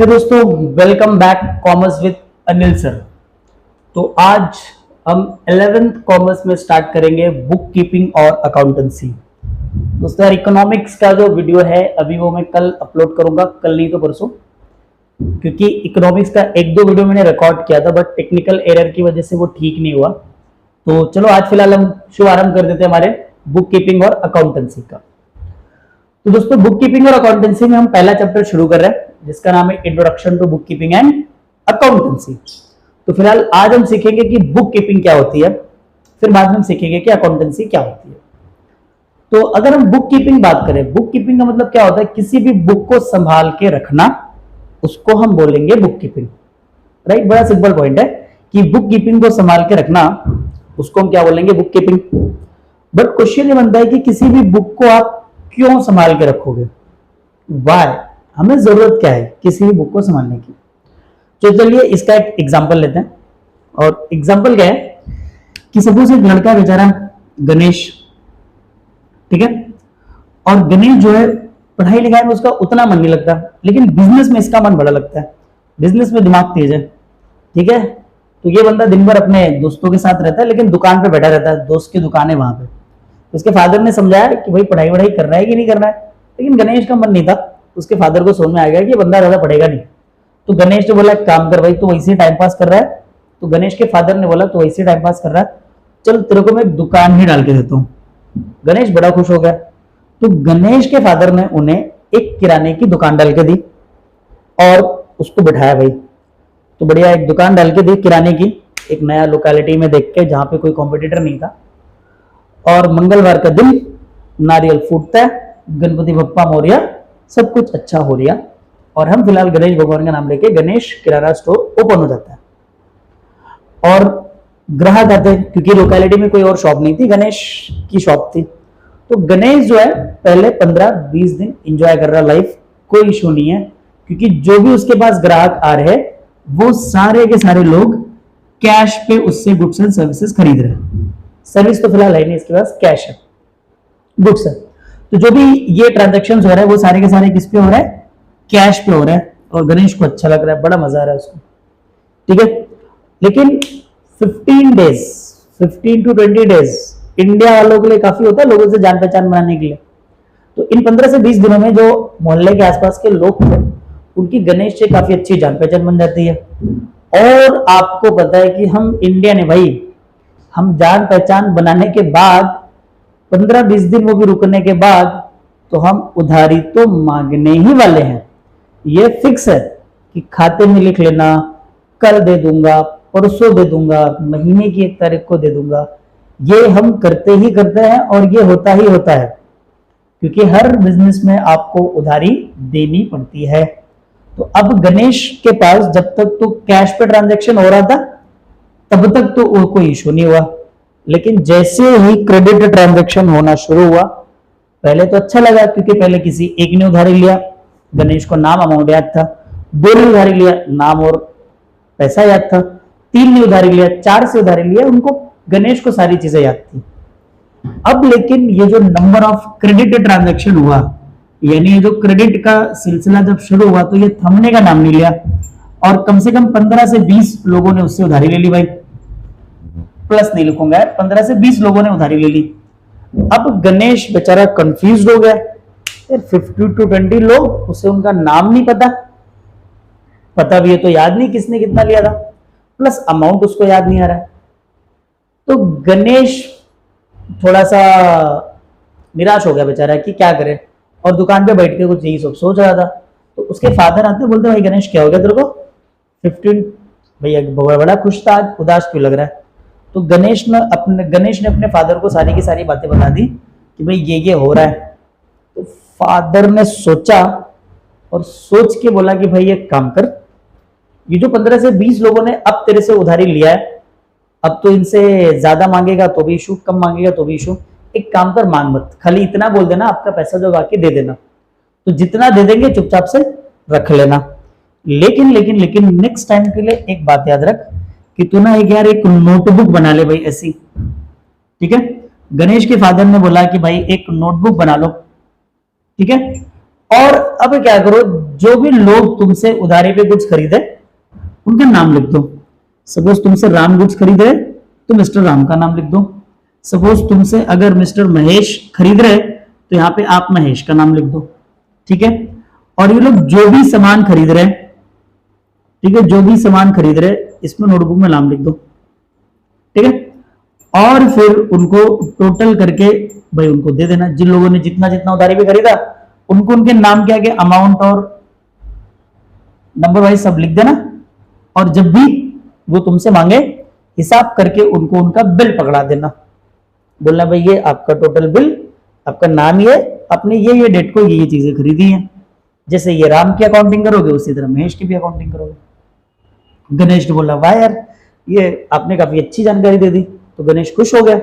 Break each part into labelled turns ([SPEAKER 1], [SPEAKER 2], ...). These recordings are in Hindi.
[SPEAKER 1] हे दोस्तों, welcome back commerce with Anil sir. तो आज हम 11th कॉमर्स में स्टार्ट करेंगे बुक कीपिंग और अकाउंटेंसी। दोस्तों यार, इकोनॉमिक्स का जो वीडियो है अभी वो मैं कल अपलोड करूंगा, कल नहीं तो परसों, क्योंकि इकोनॉमिक्स का एक दो वीडियो मैंने रिकॉर्ड किया था बट टेक्निकल एरर की वजह से वो ठीक नहीं हुआ। तो चलो आज फिलहाल हम शुभारंभ कर देते हैं हमारे बुक कीपिंग और अकाउंटेंसी का। तो दोस्तों, बुक कीपिंग और अकाउंटेंसी में हम पहला चैप्टर शुरू कर रहे हैं जिसका नाम है introduction to bookkeeping and accountancy. तो फिलहाल आज हम सीखेंगे कि बुक कीपिंग क्या होती है, फिर बाद में हम सीखेंगे कि अकाउंटेंसी क्या होती है। तो अगर हम बुक कीपिंग बात करें, बुक कीपिंग का मतलब क्या होता है? किसी भी बुक को संभाल के रखना, उसको हम बोलेंगे बुक कीपिंग। राइट, बड़ा सिंपल पॉइंट है कि बुक कीपिंग को संभाल के रखना, उसको हम क्या बोलेंगे? Book keeping. बट क्वेश्चन ये बनता है कि किसी भी बुक को आप क्यों संभाल के रखोगे? वाई, हमें जरूरत क्या है किसी भी बुक को संभालने की? तो चलिए इसका एक एग्जांपल लेते हैं। और एग्जांपल क्या है कि सपोज एक लड़का बेचारा गणेश, ठीक है, और गणेश जो है पढ़ाई लिखाई में उसका उतना मन नहीं लगता, लेकिन बिजनेस में इसका मन बड़ा लगता है, बिजनेस में दिमाग तेज है, ठीक है। तो ये बंदा दिन भर अपने दोस्तों के साथ रहता है लेकिन दुकान पे बैठा रहता है, दोस्त की दुकान है वहां पे। उसके फादर ने समझाया कि भाई पढ़ाई वढ़ाई करना है कि नहीं करना है, लेकिन गणेश का मन नहीं था। उसके फादर को समझ में आ गया कि बंदा ज्यादा पढ़ेगा नहीं। तो गणेश ने बोला काम कर भाई, तो वैसे टाइम पास कर रहा है। तो गणेश के फादर ने बोला तो वैसे टाइम पास कर रहा है, चल तेरे को मैं दुकान ही डाल के देता हूँ। गणेश बड़ा खुश हो गया। तो गणेश के फादर ने उन्हें एक किराने की दुकान डाल के दी और उसको बिठाया भाई। तो बढ़िया एक दुकान डाल के दी किराने की, एक नया लोकेलिटी में देख के जहां पे कोई कॉम्पिटिटर नहीं था। और मंगलवार का दिन नारियल फूटता है, गणपति बप्पा मोरिया, सब कुछ अच्छा हो रहा। और हम फिलहाल गणेश भगवान का नाम लेके गणेश किराना स्टोर ओपन हो जाता है और ग्राहक आते हैं, क्योंकि लोकेलिटी में कोई और शॉप नहीं थी, गणेश की शॉप थी। तो गणेश जो है पहले 15-20 दिन एंजॉय कर रहा लाइफ, कोई इशू नहीं है, क्योंकि जो भी उसके पास ग्राहक आ रहे हैं वो सारे के सारे लोग कैश पे उससे गुड्स एंड सर्विसेज खरीद रहे हैं। सर्विस तो फिलहाल है नहीं, इसके पास कैश है, गुड्स है। तो जो भी ये ट्रांजेक्शन हो रहा है वो सारे के सारे किस पे हो रहा है? कैश पे हो रहा है। और गणेश को अच्छा लग रहा है, बड़ा मजा आ रहा है उसको, ठीक है। लेकिन 15 to 20 डेज इंडिया वालों के लिए काफी होता है, लोगों से जान पहचान बनाने के लिए। तो इन 15 से 20 दिनों में जो मोहल्ले के आसपास के लोग थे उनकी गणेश से काफी अच्छी जान पहचान बन जाती है। और आपको पता है कि हम इंडियन है भाई, हम जान पहचान बनाने के बाद 15-20 दिन वो भी रुकने के बाद तो हम उधारी तो मांगने ही वाले हैं। ये फिक्स है कि खाते में लिख लेना, कल दे दूंगा, परसों दे दूंगा, महीने की 1 तारीख को दे दूंगा। ये हम करते ही करते हैं और ये होता ही होता है, क्योंकि हर बिजनेस में आपको उधारी देनी पड़ती है। तो अब गणेश के पास जब तक तो कैश पे ट्रांजैक्शन हो रहा था तब तक तो कोई इशू नहीं हुआ, लेकिन जैसे ही क्रेडिट ट्रांजैक्शन होना शुरू हुआ, पहले तो अच्छा लगा क्योंकि पहले किसी एक ने उधारी लिया, गणेश को नाम अमाउंट याद था। 2 ने उधारी लिया, नाम और पैसा याद था। 3 ने उधारी लिया, 4 से उधारी लिया, उनको गणेश को सारी चीजें याद थी। अब लेकिन ये जो नंबर ऑफ क्रेडिट ट्रांजैक्शन हुआ, यानी ये जो क्रेडिट का सिलसिला जब शुरू हुआ तो ये थमने का नाम नहीं लिया और कम से कम 15 से 20 लोगों ने उससे उधारी ले ली भाई। प्लस नहीं लिखूंगा, 15 से 20 लोगों ने उधारी ले ली। अब गणेश बेचारा कंफ्यूज हो गया, 50 to 20 लोग, उसे उनका नाम नहीं पता, पता भी है तो याद नहीं किसने कितना लिया था, प्लस अमाउंट उसको याद नहीं आ रहा है। तो गणेश थोड़ा सा निराश हो गया बेचारा कि क्या करे, और दुकान पे बैठ के कुछ यही सब सोच रहा था। तो उसके फादर आते बोलते भाई गणेश क्या हो गया तेरे को? 15 भैया बड़ा खुश था, आज उदास क्यों लग रहा है? तो गणेश ने अपने फादर को सारी की सारी बातें बता दी कि भाई ये हो रहा है। तो फादर ने सोचा और सोच के बोला कि भाई एक काम कर, ये जो 15 से 20 लोगों ने अब तेरे से उधारी लिया है, अब तो इनसे ज्यादा मांगेगा तो भी इशू, कम मांगेगा तो भी इशू। एक काम कर, मांग मत, खाली इतना बोल देना आपका पैसा जो बाकी दे देना, तो जितना दे देंगे चुपचाप से रख लेना। लेकिन नेक्स्ट टाइम के लिए एक बात याद रख कि तू ना एक नोटबुक बना ले भाई ऐसी, ठीक है। गणेश के फादर ने बोला कि भाई एक नोटबुक बना लो, ठीक है। और अब क्या करो, जो भी लोग तुमसे उधारी पे कुछ खरीदे उनका नाम लिख दो। सपोज तुमसे राम गुड्स खरीद रहे तो मिस्टर राम का नाम लिख दो। सपोज तुमसे अगर मिस्टर महेश खरीद रहे तो यहाँ पे आप महेश का नाम लिख दो। ठीक है, और ये लोग जो भी सामान खरीद रहे, ठीक है, जो भी सामान खरीद रहे इसमें नोटबुक में नाम लिख दो। ठीक है, और फिर उनको टोटल करके भाई उनको दे देना। जिन लोगों ने जितना जितना उधारी पे खरीदा उनको उनके नाम क्या क्या अमाउंट और नंबर वाइज सब लिख देना। और जब भी वो तुमसे मांगे हिसाब करके उनको उनका बिल पकड़ा देना। बोलना भाई ये आपका टोटल बिल, आपका नाम ये, आपने ये डेट को ये चीजें खरीदी हैं। जैसे ये राम की अकाउंटिंग करोगे उसी तरह महेश की भी अकाउंटिंग करोगे। गणेश ने बोला वाह यार ये आपने काफी अच्छी जानकारी दे दी, तो गणेश खुश हो गया।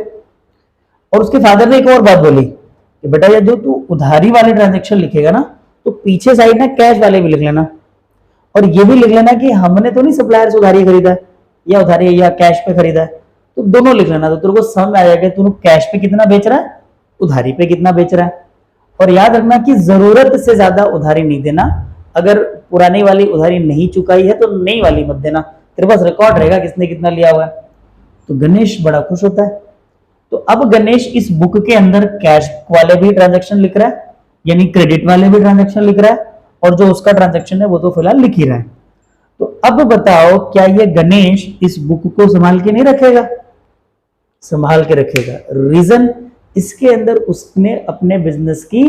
[SPEAKER 1] और उसके फादर ने एक और बात बोली कि बेटा ये जो तू उधारी वाले ट्रांजेक्शन लिखेगा ना तो पीछे साइड ना कैश वाले भी लिख लेना, और ये भी लिख लेना कि हमने तो नहीं सप्लायर से उधारी खरीदा है या उधारी या कैश पे खरीदा है, तो दोनों लिख लेना। तो तेरे को समझ में आ जाएगा तू कैश पे कितना बेच रहा है, उधारी पे कितना बेच रहा है। और याद रखना कि जरूरत से ज्यादा उधारी नहीं देना। अगर पुरानी वाली उधारी नहीं चुकाई है तो नई वाली मत देना, तेरे पास रिकॉर्ड रहेगा किसने कितना लिया हुआ है। तो गणेश बड़ा खुश होता है। तो अब गणेश इस बुक के अंदर कैश वाले भी ट्रांजैक्शन लिख रहा है, यानी क्रेडिट वाले भी ट्रांजैक्शन लिख रहा है, और जो उसका ट्रांजैक्शन है वो तो फिलहाल लिख ही रहा है। तो अब बताओ क्या ये गणेश इस बुक को संभाल के नहीं रखेगा? संभाल के रखेगा। रीजन, इसके अंदर उसने अपने बिजनेस की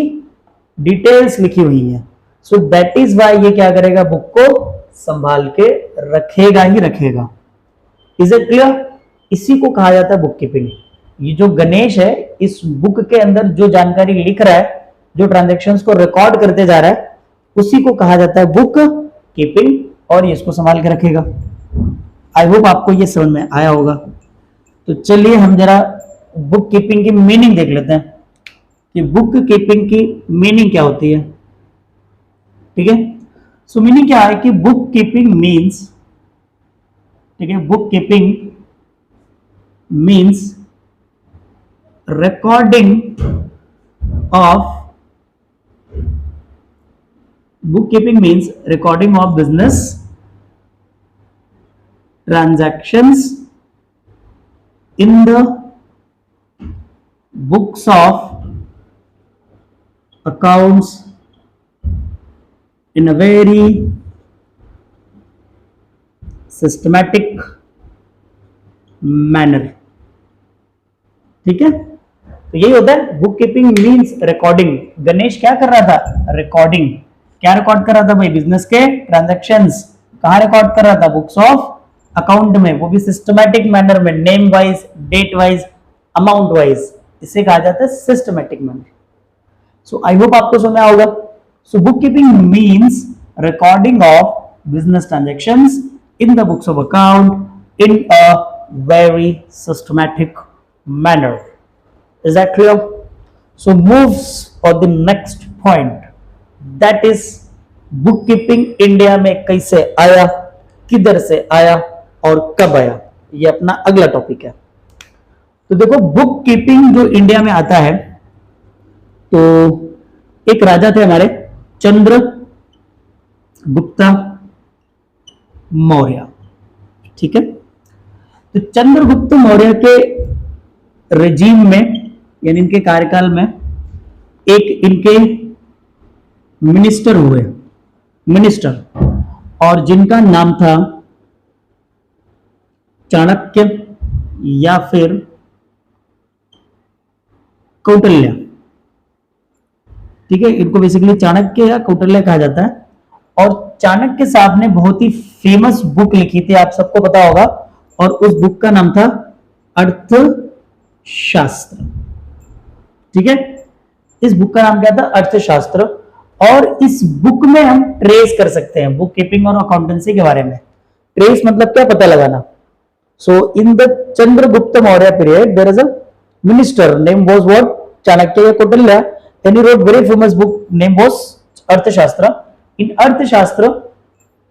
[SPEAKER 1] डिटेल्स लिखी हुई है। सो दैट इज वाई ये क्या करेगा, बुक को संभाल के रखेगा ही रखेगा। Is it clear? इसी को कहा जाता है बुक कीपिंग। ये जो गणेश है इस बुक के अंदर जो जानकारी लिख रहा है, जो ट्रांजैक्शंस को रिकॉर्ड करते जा रहा है, उसी को कहा जाता है बुक कीपिंग, और ये इसको संभाल के रखेगा। आई होप आपको ये समझ में आया होगा। तो चलिए हम जरा बुक कीपिंग की मीनिंग देख लेते हैं कि बुक कीपिंग की मीनिंग क्या होती है। ठीक है, सो मीनिंग क्या है कि बुक कीपिंग मीन्स, ठीक है, book keeping means recording of, bookkeeping means recording of business transactions in the books of accounts in a very systematic manner। ठीक है, तो यही होता है book keeping means recording. Ganesh क्या कर रहा था? रिकॉर्डिंग। क्या रिकॉर्ड कर रहा था भाई? बिजनेस के ट्रांजैक्शंस। कहां रिकॉर्ड कर रहा था? बुक्स ऑफ अकाउंट में, वो भी सिस्टमैटिक मैनर में, name wise, date wise, amount wise. इसे कहा जाता है systematic manner. So I hope आपको समझ में आएगा। So bookkeeping means recording of business transactions in the books of account in a very systematic manner। Is that clear? So moves for the next point, that is bookkeeping India में कैसे आया, किधर से आया और कब आया, ये अपना अगला टॉपिक है। तो देखो बुक कीपिंग जो इंडिया में आता है, तो एक राजा थे हमारे चंद्रगुप्त मौर्य। ठीक है, तो चंद्रगुप्त मौर्य के रेजीम में, यानी इनके कार्यकाल में, एक इनके मिनिस्टर हुए, मिनिस्टर, और जिनका नाम था चाणक्य या फिर कौटिल्य। ठीक है, इनको बेसिकली चाणक्य या कौटिल्य कहा जाता है। और चाणक्य साहब ने बहुत ही फेमस बुक लिखी थी, आप सबको पता होगा, और उस बुक का नाम था अर्थशास्त्र। ठीक है, इस बुक का नाम क्या था? अर्थशास्त्र। और इस बुक में हम ट्रेस कर सकते हैं बुक कीपिंग और अकाउंटेंसी के बारे में। ट्रेस मतलब क्या? पता लगाना। So in the Chandragupta Maurya period there is a minister name was what? Chanakya या Kautilya, and he wrote very famous book name was Arthashastra. In अर्थशास्त्र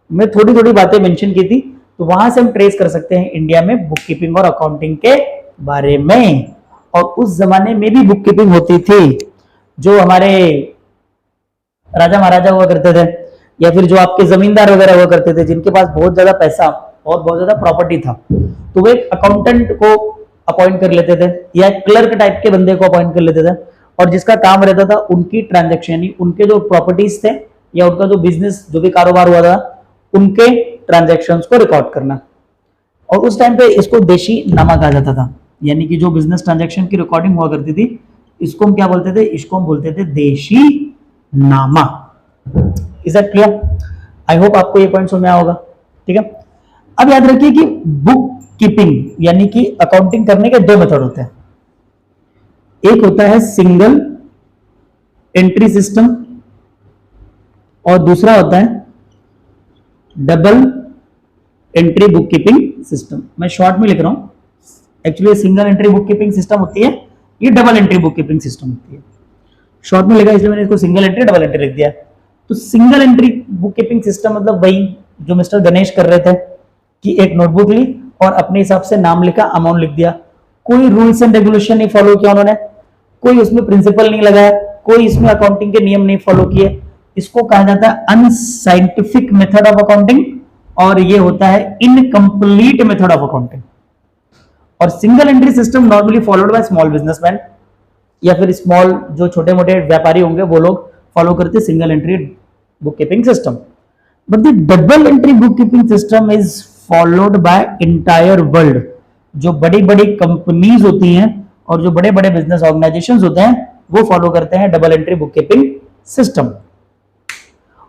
[SPEAKER 1] में थोड़ी थोड़ी बातें मेंशन की थी, तो वहां से हम ट्रेस कर सकते हैं इंडिया में बुक कीपिंग और अकाउंटिंग के बारे में। और उस जमाने में भी बुक कीपिंग होती थी। जो हमारे राजा महाराजा हुआ करते थे, या फिर जो आपके जमींदार वगैरह हुआ करते थे जिनके पास बहुत ज्यादा पैसा और बहुत ज्यादा प्रॉपर्टी था, तो वो एक अकाउंटेंट को अपॉइंट कर लेते थे या क्लर्क टाइप के बंदे को अपॉइंट कर लेते थे, और जिसका काम रहता था उनकी ट्रांजेक्शन, यानी उनके जो प्रॉपर्टीज थे या उनका जो बिजनेस जो भी कारोबार हुआ था उनके ट्रांजेक्शन्स को रिकॉर्ड करना। और उस टाइम पे इसको देशी नामा कहा जाता था, यानी कि जो बिजनेस ट्रांजेक्शन की रिकॉर्डिंग हुआ करती थी इसको हम क्या बोलते थे, इसको हम बोलते थे देशी नामा। Is that clear? I hope आपको ये पॉइंट समझ में आया होगा। ठीक है, अब याद रखिए कि बुक कीपिंग यानी कि अकाउंटिंग करने के दो मेथड होते हैं। एक होता है सिंगल एंट्री सिस्टम और दूसरा होता है double entry book keeping system. मैं शॉर्ट में लिख रहा हूं, actually single entry book keeping system होती है, ये double entry book keeping system होती है। शॉर्ट में लिखा इसलिए मैंने इसको सिंगल एंट्री डबल एंट्री लिख दिया। तो single entry book keeping system मतलब वही जो मिस्टर गणेश कर रहे थे कि एक नोटबुक ली और अपने हिसाब से नाम लिखा, अमाउंट लिख दिया, कोई रूल्स एंड रेगुलेशन नहीं फॉलो किया उन्होंने, कोई उसमें प्रिंसिपल नहीं लगाया, कोई इसमें अकाउंटिंग के नियम नहीं फॉलो किए। इसको कहा जाता है अनसाइंटिफिक मेथड ऑफ अकाउंटिंग और ये होता है इनकम्प्लीट मेथड ऑफ अकाउंटिंग। और single entry system normally followed by small businessman या फिर स्मॉल जो छोटे मोटे व्यापारी होंगे वो लोग फॉलो करते single entry book keeping system. But the double entry book keeping system is followed by entire world. जो बड़ी बड़ी कंपनीज होती हैं और जो बड़े बड़े बिजनेस ऑर्गेनाइजेशंस होते हैं वो फॉलो करते हैं double entry book keeping system,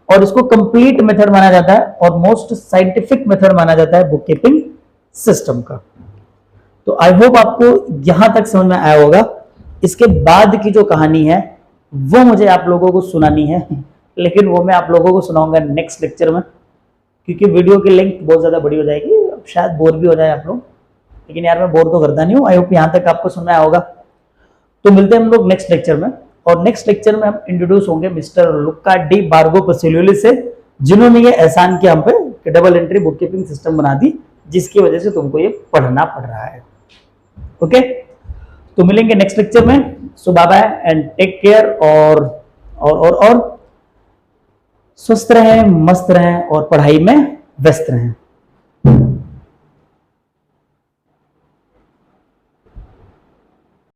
[SPEAKER 1] और इसको कंप्लीट मेथड माना जाता है और मोस्ट साइंटिफिक मेथड माना जाता है बुक कीपिंग सिस्टम का। तो आई होप आपको यहां तक समझ में आया होगा। इसके बाद की जो कहानी है वो मुझे आप लोगों को सुनानी है, लेकिन वो मैं आप लोगों को सुनाऊंगा नेक्स्ट लेक्चर में, क्योंकि वीडियो की लेंथ बहुत ज्यादा बड़ी हो जाएगी, शायद बोर भी हो जाए आप लोग, लेकिन यार मैं बोर तो करता नहीं हूं। आई होप यहां तक आपको सुनना होगा। तो मिलते हैं हम लोग नेक्स्ट लेक्चर में, और नेक्स्ट लेक्चर में हम इंट्रोड्यूस होंगे मिस्टर लुक्का डी बार्गो पसिलियोली से, जिन्होंने ये एहसान किया हम पे कि double entry book keeping system बना दी, जिसकी वजह से तुमको ये पढ़ना पड़ रहा है। ओके, तो मिलेंगे नेक्स्ट लेक्चर में। So bye bye and take care, और स्वस्थ रहें, मस्त रहें और पढ़ाई में व्यस्त रहें।